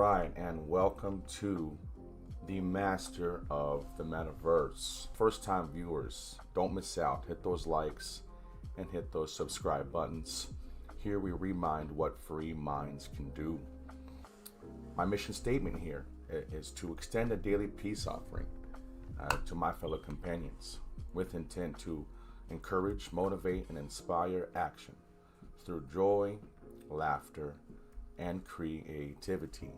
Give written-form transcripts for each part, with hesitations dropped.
right, and welcome to the master of the Metaverse. First time viewers, don't miss out. Hit those likes and hit those subscribe buttons. Here we remind what free minds can do. My mission statement here is to extend a daily peace offering to my fellow companions with intent to encourage, motivate, and inspire action through joy, laughter, and creativity.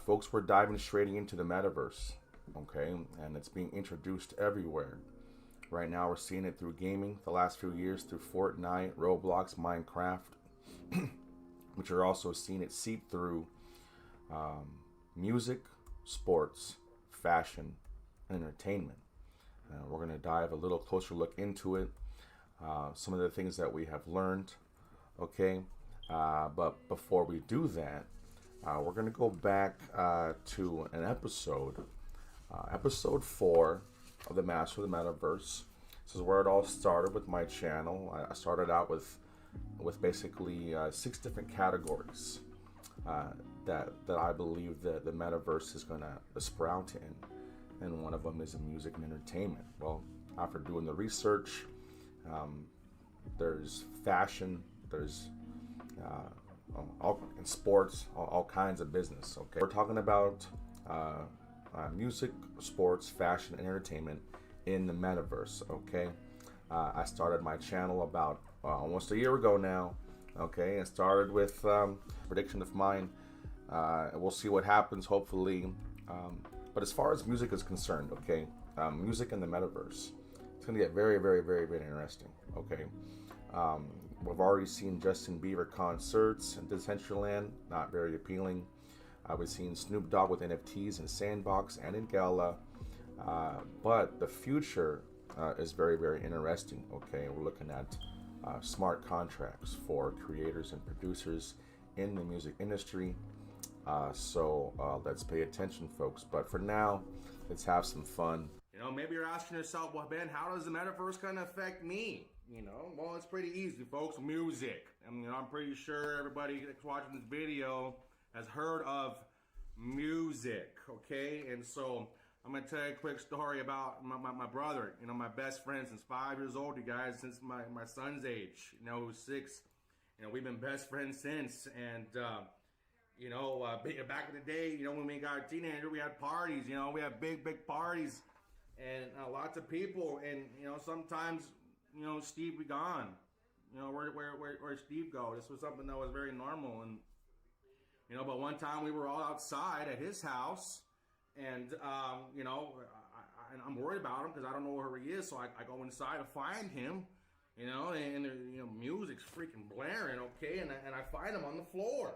Folks, we're diving straight into the metaverse, okay? And it's being introduced everywhere. Right now, we're seeing it through gaming the last few years through Fortnite, Roblox, Minecraft, which are also seeing it seep through music, sports, fashion, and entertainment. We're going to dive a little closer look into it, some of the things that we have learned, okay? But before we do that, we're going to go back to an episode 4 of the Master of the Metaverse. This is where it all started with my channel. I started out with basically 6 different categories that I believe that the Metaverse is going to sprout in, and one of them is music and entertainment. Well, after doing the research, there's fashion, there's all in sports, all kinds of business. Okay, we're talking about music, sports, fashion, and entertainment in the metaverse. Okay, I started my channel about almost a year ago now. Okay, and started with prediction of mine. We'll see what happens. Hopefully, but as far as music is concerned, okay, music in the metaverse, it's gonna get very, very, very, very interesting. Okay. We've already seen Justin Bieber concerts in Decentraland, not very appealing. We've seen Snoop Dogg with NFTs in Sandbox and in Gala. But the future is very, very interesting. Okay, we're looking at smart contracts for creators and producers in the music industry. So let's pay attention, folks. But for now, let's have some fun. You know, maybe you're asking yourself, well, Ben, how does the metaverse kind of affect me? You know, well, it's pretty easy, folks. Music. I mean, I'm pretty sure everybody that's watching this video has heard of music, okay? And so I'm going to tell you a quick story about my brother, you know, my best friend since 5 years old, you guys, since my son's age, you know, who's 6. You know, we've been best friends since. And, you know, back in the day, you know, when we got a teenager, we had parties, you know, we had big, big parties and lots of people. And, you know, sometimes, you know, Steve be gone. You know, where Steve go? This was something that was very normal. And, you know, but one time we were all outside at his house, and, you know, I'm worried about him because I don't know where he is. So I go inside to find him, you know, and you know, music's freaking blaring, okay? And I find him on the floor,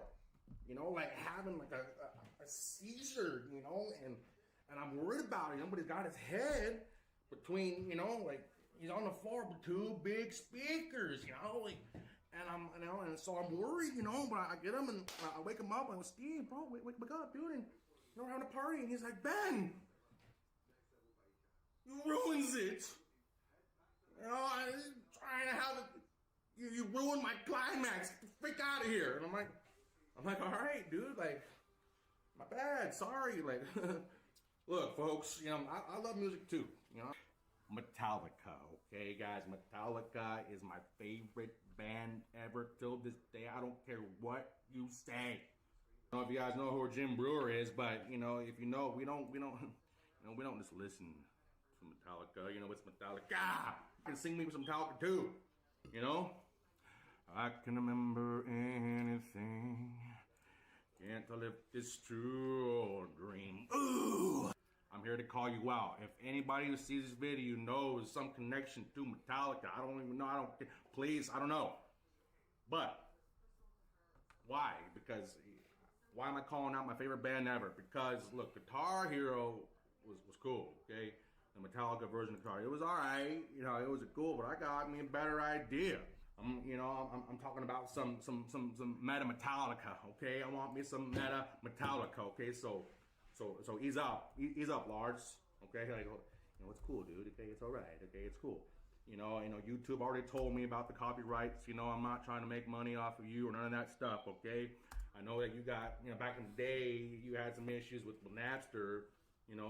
you know, like having like a seizure, you know, and I'm worried about him, but he's got his head between, you know, like, he's on the floor with 2 big speakers, you know, like, and I'm, you know, and so I'm worried, you know, but I get him and I wake him up and I go, Steve, bro, wake up, dude, and you know, we're having a party, and he's like, Ben, you ruins it, you know, I'm trying to have it, you ruined my climax, get the freak out of here, and I'm like, all right, dude, like, my bad, sorry, like, look, folks, you know, I love music too, you know. Metallica, okay, guys? Metallica is my favorite band ever till this day. I don't care what you say. I don't know if you guys know who Jim Brewer is, but you know, if you know, we don't just listen to Metallica. You know, it's Metallica. You can sing me some Metallica too. You know, I can remember anything. Can't tell if it's true or dream. Ooh. I'm here to call you out. If anybody who sees this video knows some connection to Metallica, I don't even know, please, I don't know. But, why? Because, why am I calling out my favorite band ever? Because, look, Guitar Hero was cool, okay? The Metallica version of Guitar Hero, it was alright, you know, it was cool, but I got me a better idea. You know, I'm talking about some MetaMetallica, okay? I want me some MetaMetallica, okay? So ease up, Lars. Okay, like, you know, it's cool, dude. Okay, it's all right. Okay, it's cool. You know, YouTube already told me about the copyrights. You know, I'm not trying to make money off of you or none of that stuff. Okay, I know that you got, back in the day, you had some issues with Napster,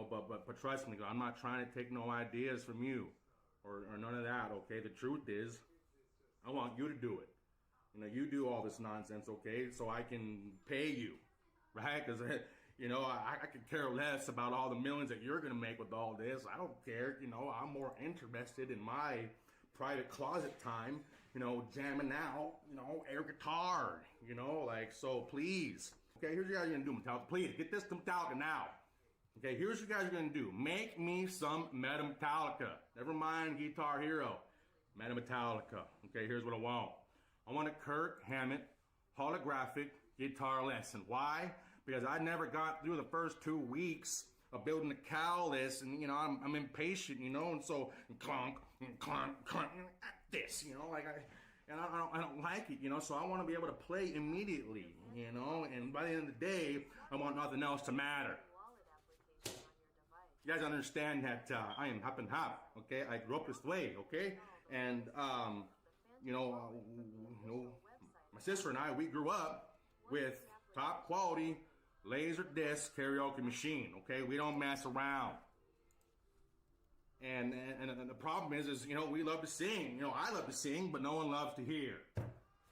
but trust me, I'm not trying to take no ideas from you or none of that, okay? The truth is, I want you to do it. You do all this nonsense, okay? So I can pay you, right? Because, I could care less about all the millions that you're going to make with all this. I don't care, I'm more interested in my private closet time, jamming out, air guitar, so please. Okay, here's what you guys are going to do, Metallica. Please, get this to Metallica now. Okay, here's what you guys are going to do. Make me some MetaMetallica. Nevermind Guitar Hero. MetaMetallica. Okay, here's what I want. I want a Kirk Hammett holographic guitar lesson. Why? Because I never got through the first 2 weeks of building the cow list, and I'm impatient, and so clunk, clunk, clunk, this, I don't like it, so I want to be able to play immediately, and by the end of the day, I want nothing else to matter. You guys understand that I am half and half, okay? I grew up this way, okay? And my sister and I, we grew up with top quality laser disc karaoke machine, okay? We don't mess around. And the problem is we love to sing. I love to sing, but no one loves to hear,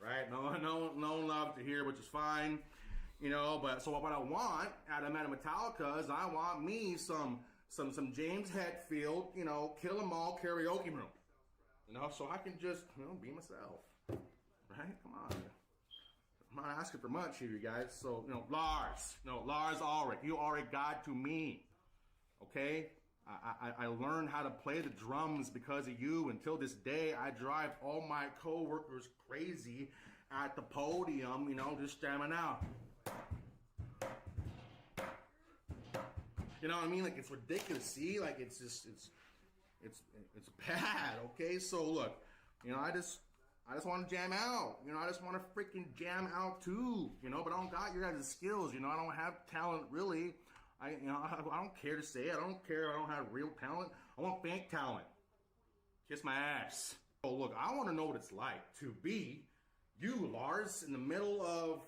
right? No one loves to hear, which is fine, But so what I want out of MetaMetallica is I want me some James Hetfield, Kill 'Em All karaoke room, so I can just be myself, right? Come on. I'm not asking for much here, you guys. So, Lars Ulrich, you already got to me, okay? I learned how to play the drums because of you. Until this day, I drive all my coworkers crazy at the podium, just jamming out. You know what I mean? Like, it's ridiculous. See, like, it's bad. Okay, so look, I just want to jam out. I just want to freaking jam out too. But I don't got your guys' skills. I don't have talent really. I don't care to say it. I don't care. I don't have real talent. I want fake talent. Kiss my ass. Oh, look, I want to know what it's like to be you, Lars, in the middle of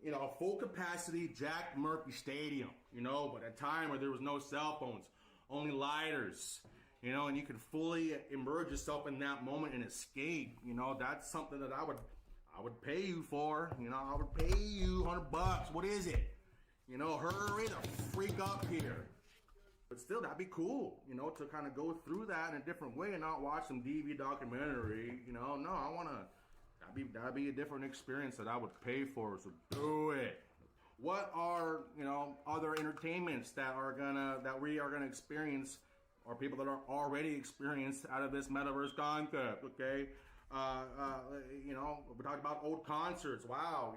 a full capacity Jack Murphy Stadium. But a time where there was no cell phones, only lighters. And you can fully immerse yourself in that moment and escape. That's something that I would pay you for. I would pay you $100. What is it? Hurry the freak up here. But still, that'd be cool, to kind of go through that in a different way and not watch some DV documentary. No, I want to, that'd be a different experience that I would pay for, so do it. What are, other entertainments that we are gonna experience, or people that are already experienced out of this metaverse concept, okay? We talked about old concerts. Wow,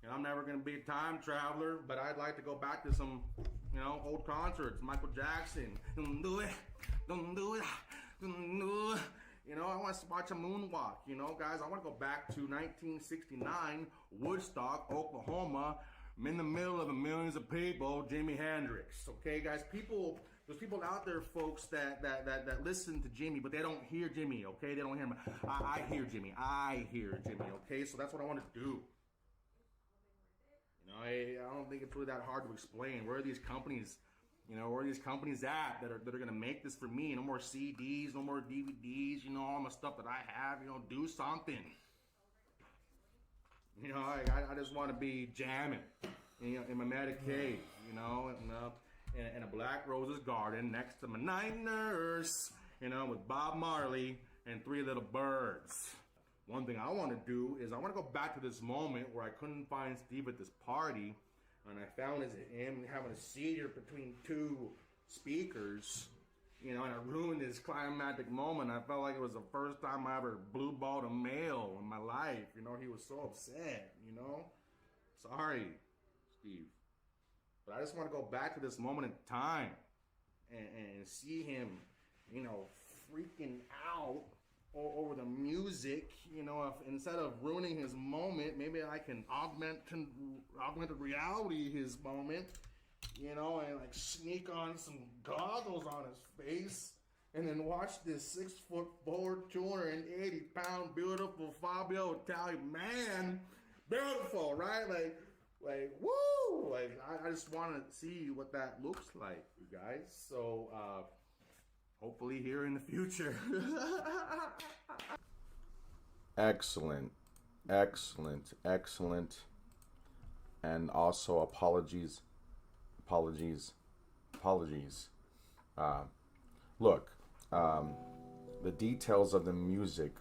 I'm never going to be a time traveler, but I'd like to go back to some, old concerts. Michael Jackson. Don't do it. Don't do it. Don't do it. I want to watch a moonwalk. Guys, I want to go back to 1969, Woodstock, Oklahoma. I'm in the middle of millions of people, Jimi Hendrix. Okay, guys, there's people out there, folks, that listen to Jimmy, but they don't hear Jimmy, okay? They don't hear him. I hear Jimmy. Okay? So that's what I want to do. I don't think it's really that hard to explain. Where are these companies, where are these companies at that are going to make this for me? No more CDs, no more DVDs, all my stuff that I have, do something. I just want to be jamming, in my Medicaid, in a Black Roses garden next to my night nurse, with Bob Marley and Three Little Birds. One thing I want to do is I want to go back to this moment where I couldn't find Steve at this party, and I found him having a seizure between two speakers, and I ruined this climactic moment. I felt like it was the first time I ever blue-balled a male in my life. He was so upset, Sorry, Steve. But I just want to go back to this moment in time and see him, freaking out over the music. If instead of ruining his moment, maybe I can augmented reality his moment, and like sneak on some goggles on his face and then watch this 6'4", 280-pound, beautiful Fabio Italian man. Beautiful, right? Like, Like, woo! Like, I just want to see what that looks like, you guys. So, hopefully here in the future. Excellent, excellent, excellent. And also apologies. Look, the details of the music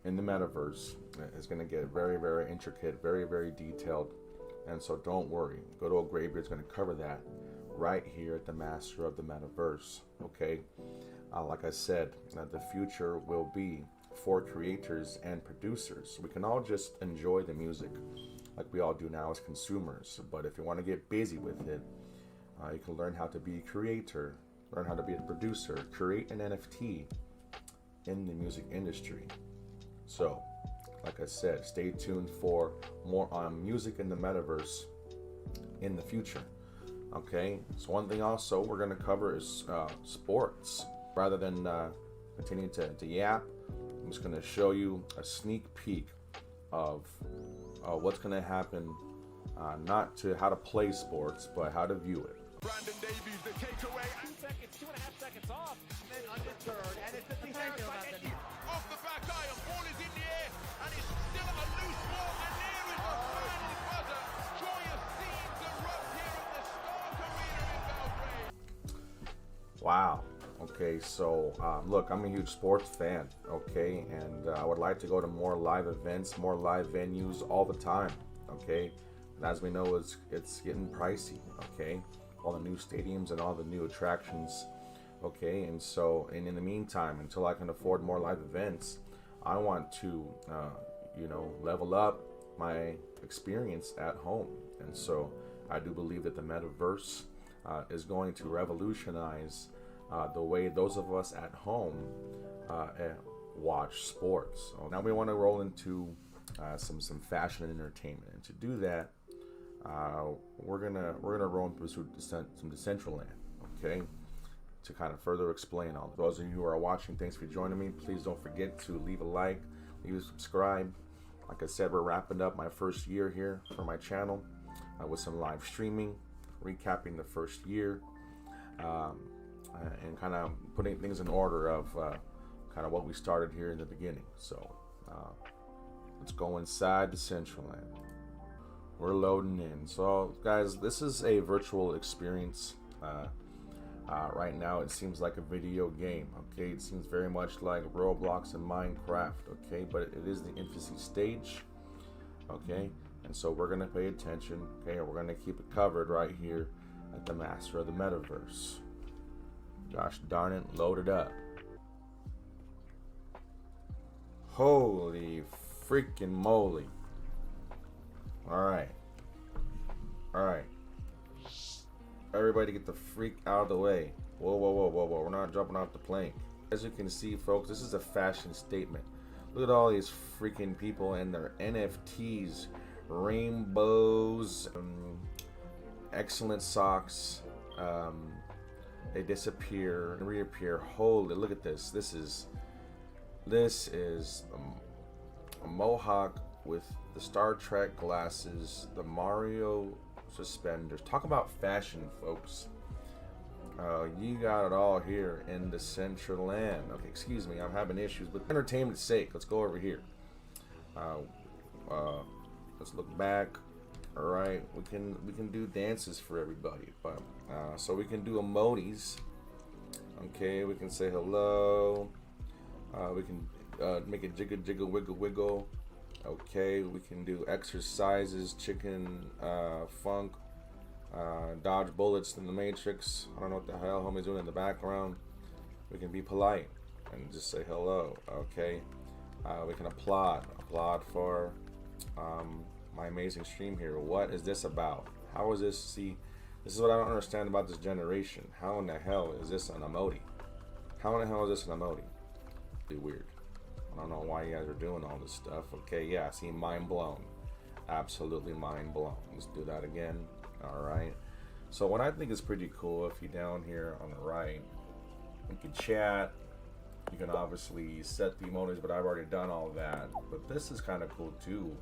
in the metaverse is going to get very, very intricate, very, very detailed. And so don't worry. Go to GrayBeard's going to cover that right here at the Master of the Metaverse. Okay? Like I said, the future will be for creators and producers. We can all just enjoy the music like we all do now as consumers. But if you want to get busy with it, you can learn how to be a creator, learn how to be a producer, create an NFT in the music industry. So, like I said, stay tuned for more on music in the metaverse in the future. Okay, so one thing also we're going to cover is sports. Rather than continue to yap, I'm just going to show you a sneak peek of what's going to happen, not to how to play sports, but how to view it. Brandon Davies, the takeaway. 2 seconds, 2.5 seconds off. And then undeterred, and it's a defensive Off the back iron, ball is in the air, and it's still a loose ball, and there is the final buzzer. Joyous scenes erupt here at the Stark Arena in Belgrade. Wow. Okay, so look, I'm a huge sports fan, okay, and I would like to go to more live events, more live venues all the time, okay. And as we know, it's getting pricey, okay. All the new stadiums and all the new attractions, okay. And so, and in the meantime, until I can afford more live events, I want to, level up my experience at home. And so, I do believe that the metaverse is going to revolutionize the way those of us at home watch sports. So now we want to roll into some fashion and entertainment, and to do that, we're gonna roll into some Decentraland, okay, to kind of further explain all. Those of you who are watching, thanks for joining me. Please don't forget to leave a like, leave a subscribe. Like I said, we're wrapping up my first year here for my channel with some live streaming, recapping the first year, and kind of putting things in order of kind of what we started here in the beginning. So let's go inside Decentraland. We're loading in. So guys, this is a virtual experience. Right now it seems like a video game, okay. It seems very much like Roblox and Minecraft, okay, but it is the infancy stage, okay. And so we're gonna pay attention, okay, and we're gonna keep it covered right here at the Master of the Metaverse. Gosh darn it, load it up. Holy freaking moly. Alright. Everybody get the freak out of the way. Whoa. We're not jumping off the plank. As you can see, folks, this is a fashion statement. Look at all these freaking people and their NFTs. Rainbows. Excellent socks. They disappear and reappear. Holy, look at this. This is a mohawk with the Star Trek glasses, the Mario suspenders. Talk about fashion, folks. You got it all here in the Decentraland. Okay, excuse me, I'm having issues with entertainment's sake. Let's go over here. Let's look back. All right, we can do dances for everybody, but so we can do emojis. Okay, we can say hello. We can make it jiggle jiggle wiggle wiggle. Okay, we can do exercises, chicken funk, dodge bullets in the Matrix. I don't know what the hell homie's doing in the background. We can be polite and just say hello. Okay, we can applaud for my amazing stream here. What is this about? How is this? See, this is what I don't understand about this generation. How in the hell is this an emoji? How in the hell is this an emoji? Really weird. I don't know why you guys are doing all this stuff. Okay, yeah, see, mind blown. Absolutely mind blown. Let's do that again. All right. So what I think is pretty cool, if you're down here on the right, you can chat. You can obviously set the emojis, but I've already done all that. But this is kind of cool too.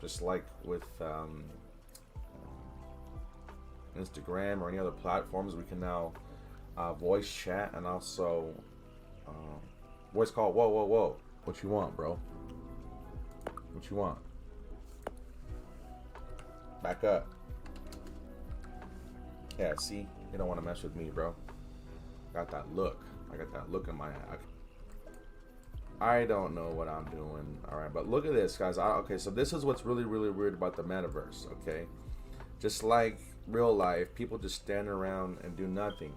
Just like with Instagram or any other platforms, we can now voice chat and also voice call. Whoa, whoa, whoa. What you want, bro? What you want? Back up. Yeah, see? You don't want to mess with me, bro. Got that look. I got that look in my eye. I don't know what I'm doing. Alright, but look at this, guys. Okay, so this is what's really, really weird about the metaverse, okay? Just like real life, people just stand around and do nothing.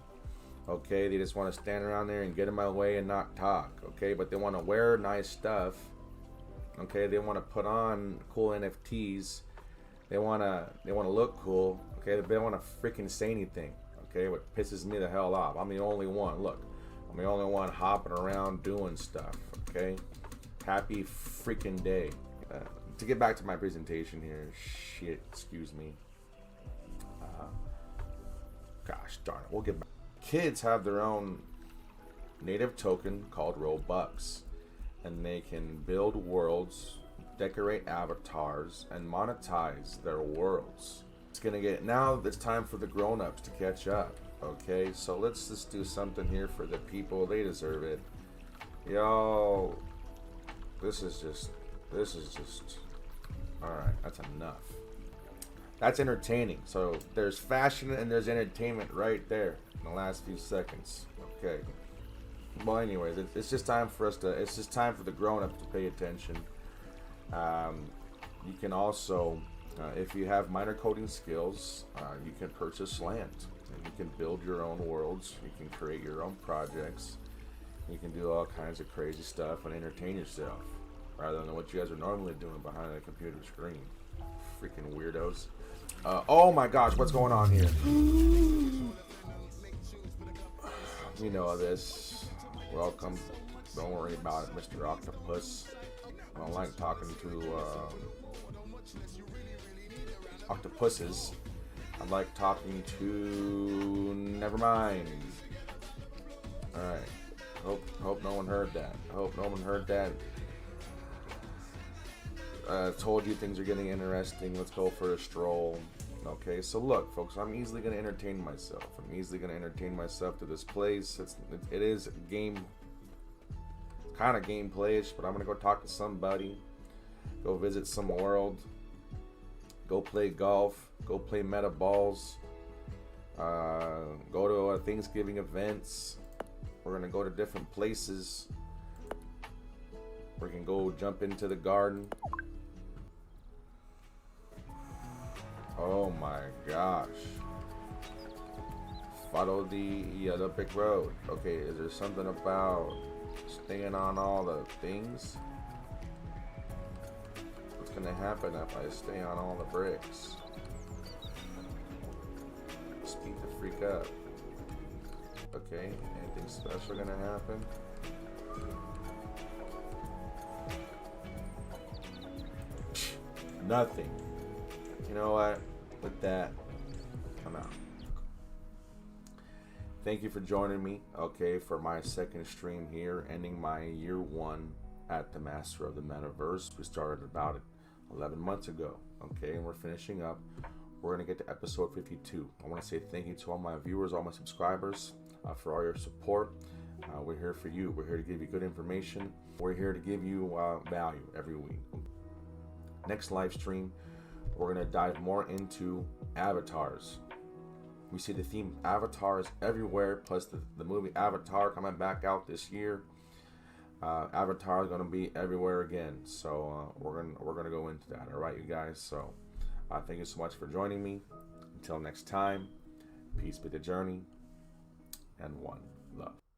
Okay, they just want to stand around there and get in my way and not talk. Okay, but they want to wear nice stuff. Okay, they want to put on cool NFTs. They want to look cool. Okay, they don't want to freaking say anything. Okay, what pisses me the hell off. I'm the only one. Look, I'm the only one hopping around doing stuff. Okay, happy freaking day. To get back to my presentation here, shit, excuse me. Gosh darn it, we'll get back. Kids have their own native token called Robux, and they can build worlds, decorate avatars, and monetize their worlds. It's gonna get, now it's time for the grown-ups to catch up. Okay, so let's just do something here for the people. They deserve it. Yo, this is just all right, that's enough. That's entertaining. So there's fashion and there's entertainment right there in the last few seconds. Okay. Well, anyways, it's just time for us to, it's just time for the grown-ups to pay attention. You can also, if you have minor coding skills, you can purchase land. And you can build your own worlds. You can create your own projects. You can do all kinds of crazy stuff and entertain yourself, rather than what you guys are normally doing behind a computer screen. Freaking weirdos. Oh my gosh, what's going on here? You know this. Welcome. Don't worry about it, Mr. Octopus. I don't like talking to octopuses. I like talking to Nevermind. Alright. Hope no one heard that. Hope no one heard that. Told you things are getting interesting. Let's go for a stroll. Okay, so look, folks, I'm easily going to entertain myself. I'm easily going to entertain myself to this place. It is game, kind of gameplay-ish, but I'm going to go talk to somebody. Go visit some world. Go play golf. Go play meta balls. Go to Thanksgiving events. We're going to go to different places. We can go jump into the garden. Oh my gosh. Follow the yellow brick road. Okay, is there something about staying on all the things? What's gonna happen if I stay on all the bricks? Speed the freak up. Okay, anything special gonna happen? Nothing. You know what? With that, I'm out. Thank you for joining me, okay, for my second stream here, ending my year one at the Master of the Metaverse. We started about 11 months ago, okay, and we're finishing up. We're going to get to episode 52. I want to say thank you to all my viewers, all my subscribers, for all your support. We're here for you. We're here to give you good information. We're here to give you value every week. Next live stream, we're going to dive more into avatars. We see the theme avatars everywhere, plus the movie Avatar coming back out this year. Avatar is going to be everywhere again, so we're gonna go into that. All right, you guys. So thank you so much for joining me. Until next time, peace be the journey, and one love.